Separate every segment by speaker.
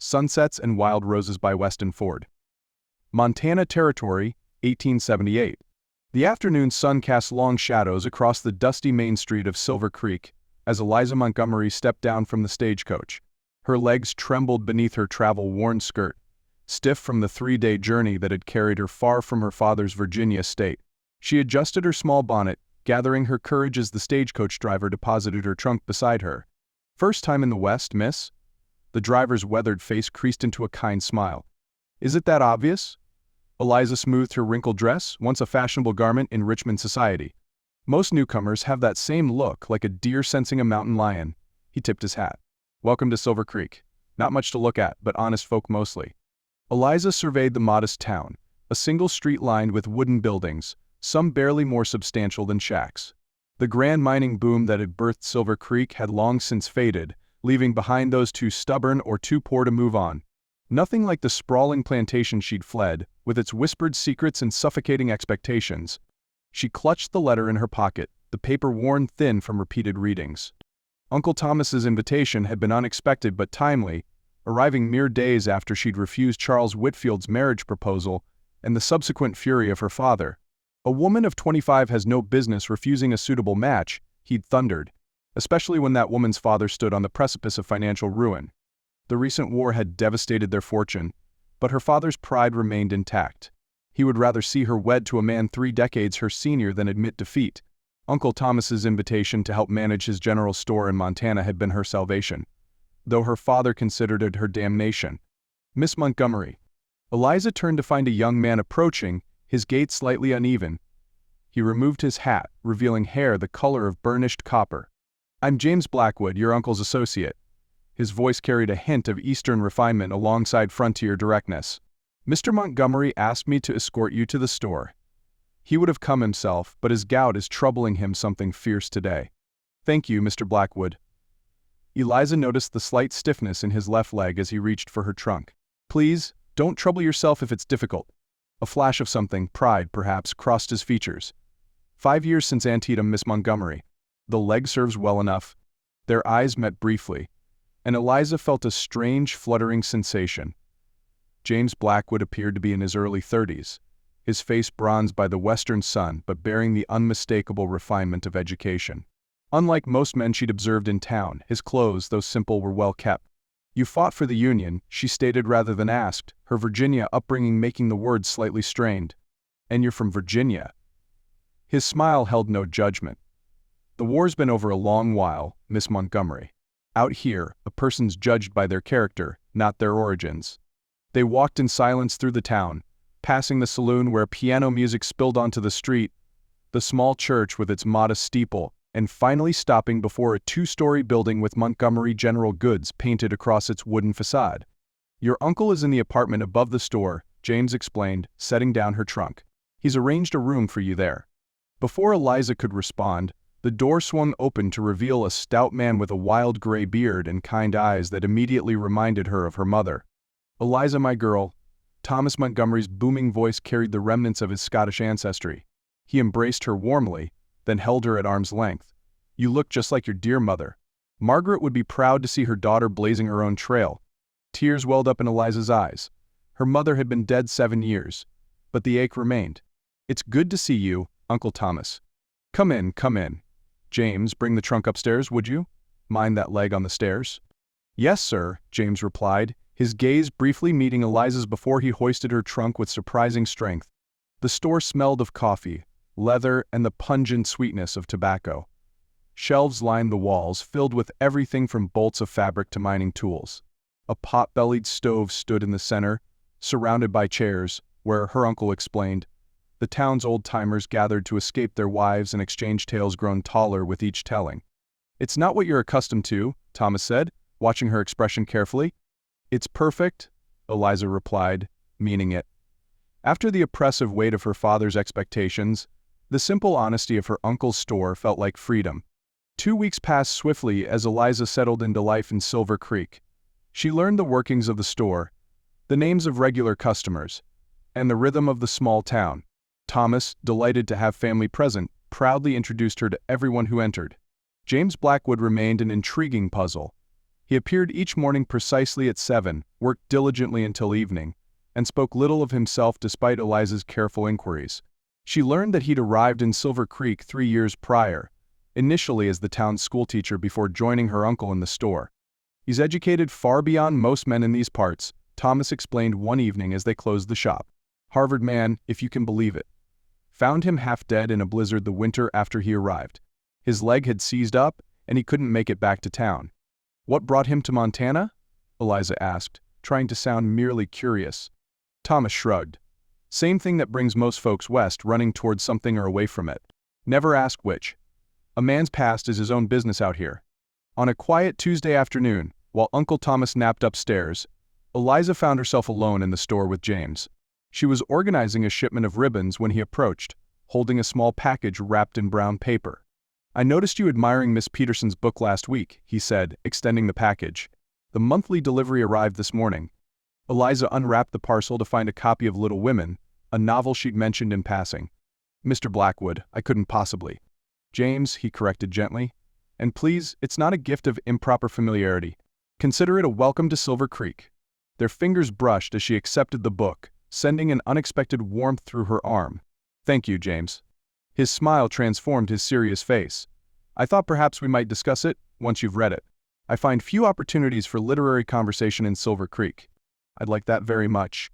Speaker 1: Sunsets and Wild Roses by Weston Ford. Montana Territory, 1878. The afternoon sun cast long shadows across the dusty main street of Silver Creek as Eliza Montgomery stepped down from the stagecoach. Her legs trembled beneath her travel-worn skirt, stiff from the 3-day journey that had carried her far from her father's Virginia estate. She adjusted her small bonnet, gathering her courage as the stagecoach driver deposited her trunk beside her. "First time in the West, miss?" The driver's weathered face creased into a kind smile. "Is it that obvious?" Eliza smoothed her wrinkled dress, once a fashionable garment in Richmond society. "Most newcomers have that same look, like a deer sensing a mountain lion." He tipped his hat. "Welcome to Silver Creek. Not much to look at, but honest folk mostly." Eliza surveyed the modest town, a single street lined with wooden buildings, some barely more substantial than shacks. The grand mining boom that had birthed Silver Creek had long since faded, leaving behind those too stubborn or too poor to move on. Nothing like the sprawling plantation she'd fled, with its whispered secrets and suffocating expectations. She clutched the letter in her pocket, the paper worn thin from repeated readings. Uncle Thomas's invitation had been unexpected but timely, arriving mere days after she'd refused Charles Whitfield's marriage proposal and the subsequent fury of her father. "A woman of 25 has no business refusing a suitable match," he'd thundered, especially when that woman's father stood on the precipice of financial ruin. The recent war had devastated their fortune, but her father's pride remained intact. He would rather see her wed to a man 3 decades her senior than admit defeat. Uncle Thomas's invitation to help manage his general store in Montana had been her salvation, though her father considered it her damnation. "Miss Montgomery." Eliza turned to find a young man approaching, his gait slightly uneven. He removed his hat, revealing hair the color of burnished copper. "I'm James Blackwood, your uncle's associate." His voice carried a hint of Eastern refinement alongside frontier directness. "Mr. Montgomery asked me to escort you to the store. He would have come himself, but his gout is troubling him something fierce today." "Thank you, Mr. Blackwood." Eliza noticed the slight stiffness in his left leg as he reached for her trunk. "Please, don't trouble yourself if it's difficult." A flash of something, pride perhaps, crossed his features. 5 years since Antietam, Miss Montgomery. The leg serves well enough." Their eyes met briefly, and Eliza felt a strange, fluttering sensation. James Blackwood appeared to be in his early 30s, his face bronzed by the western sun but bearing the unmistakable refinement of education. Unlike most men she'd observed in town, his clothes, though simple, were well kept. "You fought for the Union," she stated rather than asked, her Virginia upbringing making the words slightly strained. "And you're from Virginia." His smile held no judgment. "The war's been over a long while, Miss Montgomery. Out here, a person's judged by their character, not their origins." They walked in silence through the town, passing the saloon where piano music spilled onto the street, the small church with its modest steeple, and finally stopping before a 2-story building with Montgomery General Goods painted across its wooden facade. "Your uncle is in the apartment above the store," James explained, setting down her trunk. "He's arranged a room for you there." Before Eliza could respond, the door swung open to reveal a stout man with a wild gray beard and kind eyes that immediately reminded her of her mother. "Eliza, my girl." Thomas Montgomery's booming voice carried the remnants of his Scottish ancestry. He embraced her warmly, then held her at arm's length. "You look just like your dear mother. Margaret would be proud to see her daughter blazing her own trail." Tears welled up in Eliza's eyes. Her mother had been dead 7 years, but the ache remained. "It's good to see you, Uncle Thomas." Come in, come in." "James, bring the trunk upstairs, would you? Mind that leg on the stairs?" "Yes, sir," James replied, his gaze briefly meeting Eliza's before he hoisted her trunk with surprising strength. The store smelled of coffee, leather, and the pungent sweetness of tobacco. Shelves lined the walls, filled with everything from bolts of fabric to mining tools. A pot-bellied stove stood in the center, surrounded by chairs, where, her uncle explained, the town's old-timers gathered to escape their wives and exchange tales grown taller with each telling. "It's not what you're accustomed to," Thomas said, watching her expression carefully. "It's perfect," Eliza replied, meaning it. After the oppressive weight of her father's expectations, the simple honesty of her uncle's store felt like freedom. 2 weeks passed swiftly as Eliza settled into life in Silver Creek. She learned the workings of the store, the names of regular customers, and the rhythm of the small town. Thomas, delighted to have family present, proudly introduced her to everyone who entered. James Blackwood remained an intriguing puzzle. He appeared each morning precisely at 7, worked diligently until evening, and spoke little of himself despite Eliza's careful inquiries. She learned that he'd arrived in Silver Creek 3 years prior, initially as the town's schoolteacher before joining her uncle in the store. "He's educated far beyond most men in these parts," Thomas explained one evening as they closed the shop. "Harvard man, if you can believe it. Found him half dead in a blizzard the winter after he arrived. His leg had seized up, and he couldn't make it back to town." "What brought him to Montana?" Eliza asked, trying to sound merely curious. Thomas shrugged. "Same thing that brings most folks west, running towards something or away from it. Never ask which. A man's past is his own business out here." On a quiet Tuesday afternoon, while Uncle Thomas napped upstairs, Eliza found herself alone in the store with James. She was organizing a shipment of ribbons when he approached, holding a small package wrapped in brown paper. "I noticed you admiring Miss Peterson's book last week," he said, extending the package. "The monthly delivery arrived this morning." Eliza unwrapped the parcel to find a copy of Little Women, a novel she'd mentioned in passing. "Mr. Blackwood, I couldn't possibly." "James," he corrected gently. "And please, it's not a gift of improper familiarity. Consider it a welcome to Silver Creek." Their fingers brushed as she accepted the book, sending an unexpected warmth through her arm. "Thank you, James." His smile transformed his serious face. "I thought perhaps we might discuss it, once you've read it. I find few opportunities for literary conversation in Silver Creek." "I'd like that very much."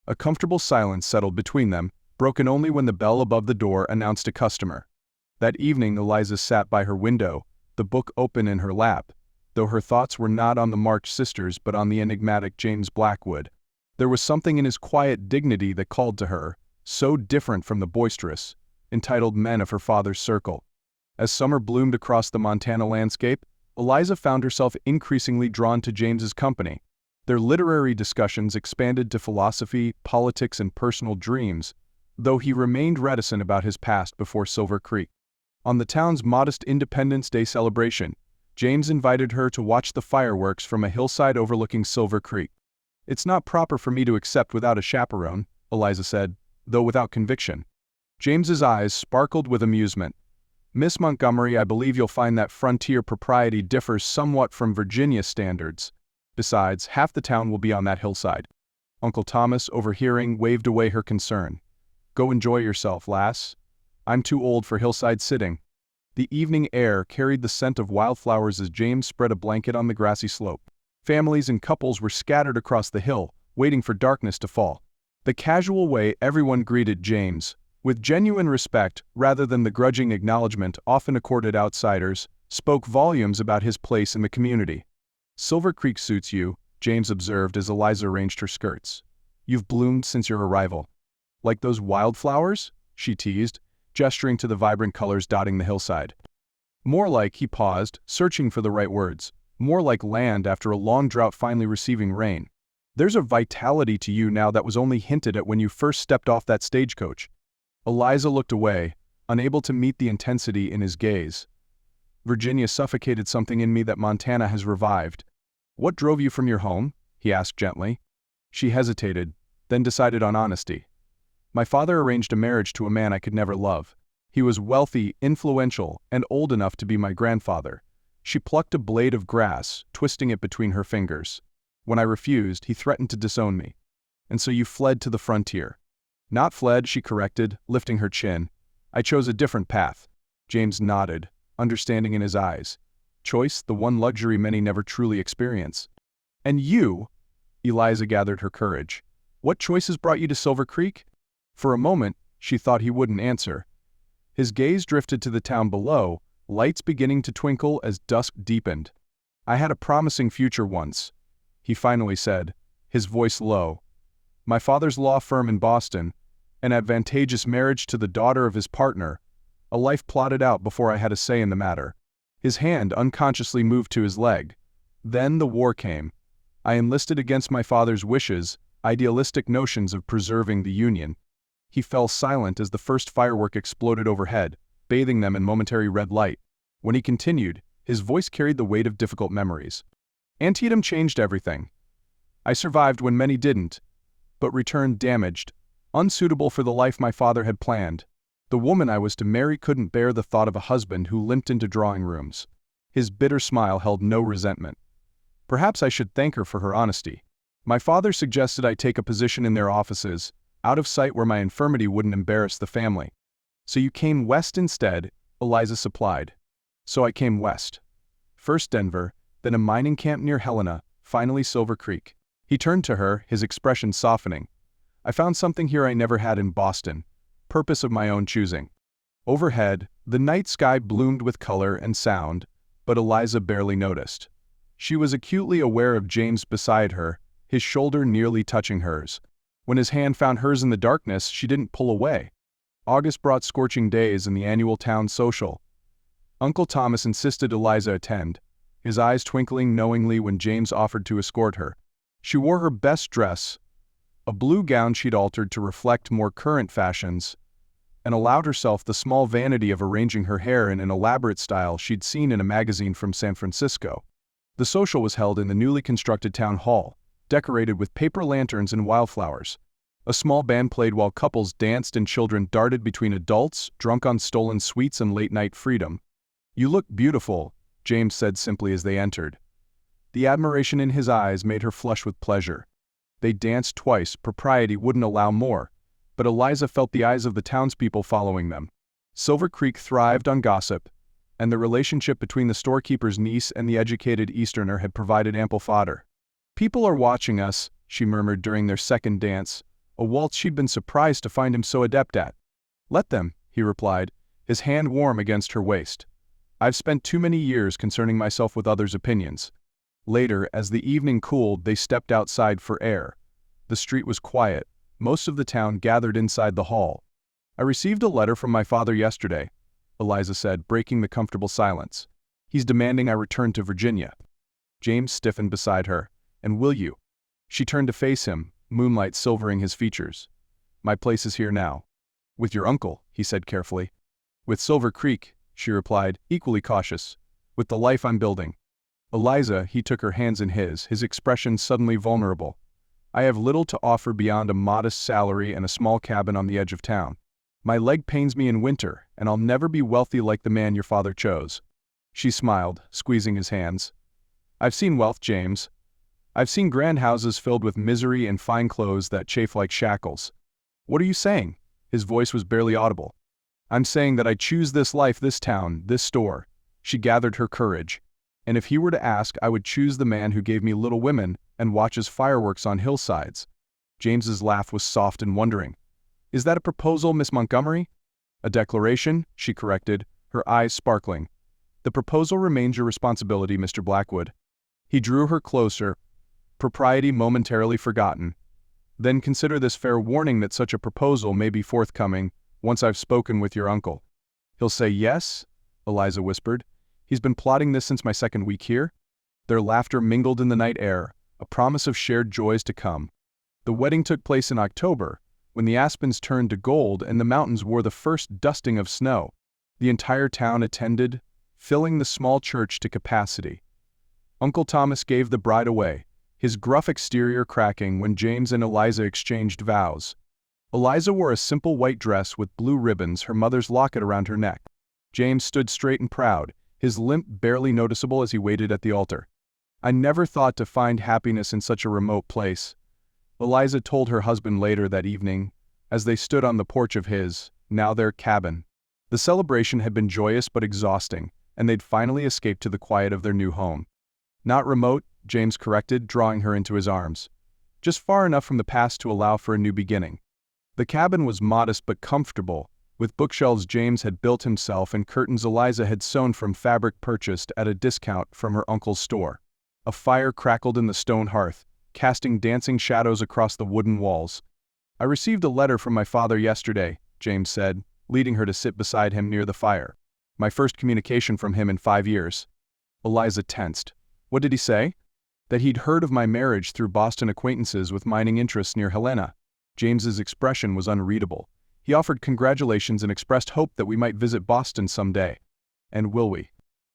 Speaker 1: A comfortable silence settled between them, broken only when the bell above the door announced a customer. That evening Eliza sat by her window, the book open in her lap, though her thoughts were not on the March sisters but on the enigmatic James Blackwood. There was something in his quiet dignity that called to her, so different from the boisterous, entitled men of her father's circle. As summer bloomed across the Montana landscape, Eliza found herself increasingly drawn to James's company. Their literary discussions expanded to philosophy, politics, and personal dreams, though he remained reticent about his past before Silver Creek. On the town's modest Independence Day celebration, James invited her to watch the fireworks from a hillside overlooking Silver Creek. "It's not proper for me to accept without a chaperone," Eliza said, though without conviction. James's eyes sparkled with amusement. "Miss Montgomery, I believe you'll find that frontier propriety differs somewhat from Virginia standards. Besides, half the town will be on that hillside." Uncle Thomas, overhearing, waved away her concern. "Go enjoy yourself, lass. I'm too old for hillside sitting." The evening air carried the scent of wildflowers as James spread a blanket on the grassy slope. Families and couples were scattered across the hill, waiting for darkness to fall. The casual way everyone greeted James, with genuine respect rather than the grudging acknowledgement often accorded outsiders, spoke volumes about his place in the community. "Silver Creek suits you," James observed as Eliza arranged her skirts. "You've bloomed since your arrival." "Like those wildflowers?" she teased, gesturing to the vibrant colors dotting the hillside. "More like," he paused, searching for the right words, "more like land after a long drought finally receiving rain. There's a vitality to you now that was only hinted at when you first stepped off that stagecoach." Eliza looked away, unable to meet the intensity in his gaze. "Virginia suffocated something in me that Montana has revived." "What drove you from your home?" he asked gently. She hesitated, then decided on honesty. "My father arranged a marriage to a man I could never love. He was wealthy, influential, and old enough to be my grandfather." She plucked a blade of grass, twisting it between her fingers. "When I refused, he threatened to disown me. And so you fled to the frontier." "Not fled," she corrected, lifting her chin. "I chose a different path." James nodded, understanding in his eyes. Choice, the one luxury many never truly experience. "And you?" Eliza gathered her courage. "What choices brought you to Silver Creek?" For a moment, she thought he wouldn't answer. His gaze drifted to the town below, lights beginning to twinkle as dusk deepened. "I had a promising future once," he finally said, his voice low. "My father's law firm in Boston, an advantageous marriage to the daughter of his partner, a life plotted out before I had a say in the matter." His hand unconsciously moved to his leg. "Then the war came. I enlisted against my father's wishes, idealistic notions of preserving the Union." He fell silent as the first firework exploded overhead, bathing them in momentary red light. When he continued, his voice carried the weight of difficult memories. "Antietam changed everything. I survived when many didn't, but returned damaged, unsuitable for the life my father had planned. The woman I was to marry couldn't bear the thought of a husband who limped into drawing rooms." His bitter smile held no resentment. Perhaps I should thank her for her honesty. My father suggested I take a position in their offices, out of sight where my infirmity wouldn't embarrass the family. So you came west instead, Eliza supplied. So I came west. First Denver, then a mining camp near Helena, finally Silver Creek. He turned to her, his expression softening. I found something here I never had in Boston, purpose of my own choosing. Overhead, the night sky bloomed with color and sound, but Eliza barely noticed. She was acutely aware of James beside her, his shoulder nearly touching hers. When his hand found hers in the darkness, she didn't pull away. August brought scorching days and the annual town social. Uncle Thomas insisted Eliza attend, his eyes twinkling knowingly when James offered to escort her. She wore her best dress, a blue gown she'd altered to reflect more current fashions, and allowed herself the small vanity of arranging her hair in an elaborate style she'd seen in a magazine from San Francisco. The social was held in the newly constructed town hall, decorated with paper lanterns and wildflowers. A small band played while couples danced and children darted between adults, drunk on stolen sweets and late-night freedom. "You look beautiful," James said simply as they entered. The admiration in his eyes made her flush with pleasure. They danced twice, propriety wouldn't allow more, but Eliza felt the eyes of the townspeople following them. Silver Creek thrived on gossip, and the relationship between the storekeeper's niece and the educated Easterner had provided ample fodder. "People are watching us," she murmured during their second dance, a waltz she'd been surprised to find him so adept at. "Let them," he replied, his hand warm against her waist. "I've spent too many years concerning myself with others' opinions." Later, as the evening cooled, they stepped outside for air. The street was quiet. Most of the town gathered inside the hall. "I received a letter from my father yesterday," Eliza said, breaking the comfortable silence. "He's demanding I return to Virginia." James stiffened beside her. "And will you?" She turned to face him, moonlight silvering his features. "My place is here now." "With your uncle," he said carefully. "With Silver Creek," she replied, equally cautious. "With the life I'm building." "Eliza," he took her hands in his expression suddenly vulnerable. "I have little to offer beyond a modest salary and a small cabin on the edge of town. My leg pains me in winter, and I'll never be wealthy like the man your father chose." She smiled, squeezing his hands. "I've seen wealth, James. I've seen grand houses filled with misery and fine clothes that chafe like shackles." "What are you saying?" His voice was barely audible. "I'm saying that I choose this life, this town, this store." She gathered her courage. "And if he were to ask, I would choose the man who gave me Little Women and watches fireworks on hillsides." James's laugh was soft and wondering. "Is that a proposal, Miss Montgomery?" "A declaration," she corrected, her eyes sparkling. "The proposal remains your responsibility, Mr. Blackwood." He drew her closer, propriety momentarily forgotten. "Then consider this fair warning that such a proposal may be forthcoming once I've spoken with your uncle." "He'll say yes?" Eliza whispered. "He's been plotting this since my second week here?" Their laughter mingled in the night air, a promise of shared joys to come. The wedding took place in October, when the aspens turned to gold and the mountains wore the first dusting of snow. The entire town attended, filling the small church to capacity. Uncle Thomas gave the bride away, his gruff exterior cracking when James and Eliza exchanged vows. Eliza wore a simple white dress with blue ribbons, her mother's locket around her neck. James stood straight and proud, his limp barely noticeable as he waited at the altar. "I never thought to find happiness in such a remote place," Eliza told her husband later that evening, as they stood on the porch of his, now their cabin. The celebration had been joyous but exhausting, and they'd finally escaped to the quiet of their new home. "Not remote," James corrected, drawing her into his arms. "Just far enough from the past to allow for a new beginning." The cabin was modest but comfortable, with bookshelves James had built himself and curtains Eliza had sewn from fabric purchased at a discount from her uncle's store. A fire crackled in the stone hearth, casting dancing shadows across the wooden walls. "I received a letter from my father yesterday," James said, leading her to sit beside him near the fire. "My first communication from him in 5 years." Eliza tensed. "What did he say?" "That he'd heard of my marriage through Boston acquaintances with mining interests near Helena." James's expression was unreadable. He offered congratulations and expressed hope that we might visit Boston someday. "And will we?"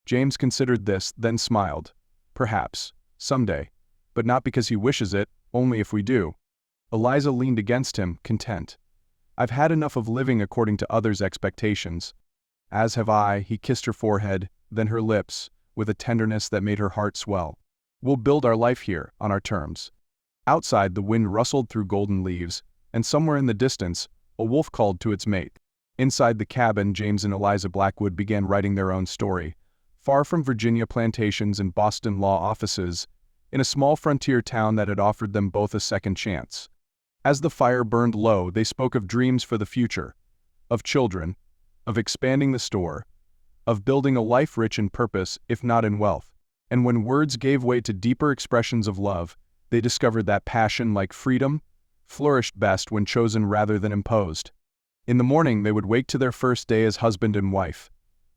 Speaker 1: James considered this, then smiled. "Perhaps. Someday. But not because he wishes it, only if we do." Eliza leaned against him, content. "I've had enough of living according to others' expectations." "As have I," he kissed her forehead, then her lips, with a tenderness that made her heart swell. We'll build our life here, on our terms." Outside, the wind rustled through golden leaves, and somewhere in the distance, a wolf called to its mate. Inside the cabin, James and Eliza Blackwood began writing their own story. Far from Virginia plantations and Boston law offices, in a small frontier town that had offered them both a second chance. As the fire burned low, they spoke of dreams for the future, of children, of expanding the store, of building a life rich in purpose, if not in wealth. And when words gave way to deeper expressions of love, they discovered that passion, like freedom, flourished best when chosen rather than imposed. In the morning, they would wake to their first day as husband and wife,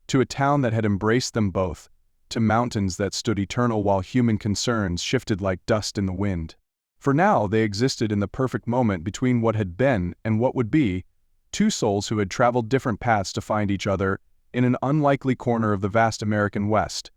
Speaker 1: to a town that had embraced them both, to mountains that stood eternal while human concerns shifted like dust in the wind. For now, they existed in the perfect moment between what had been and what would be, two souls who had traveled different paths to find each other in an unlikely corner of the vast American West.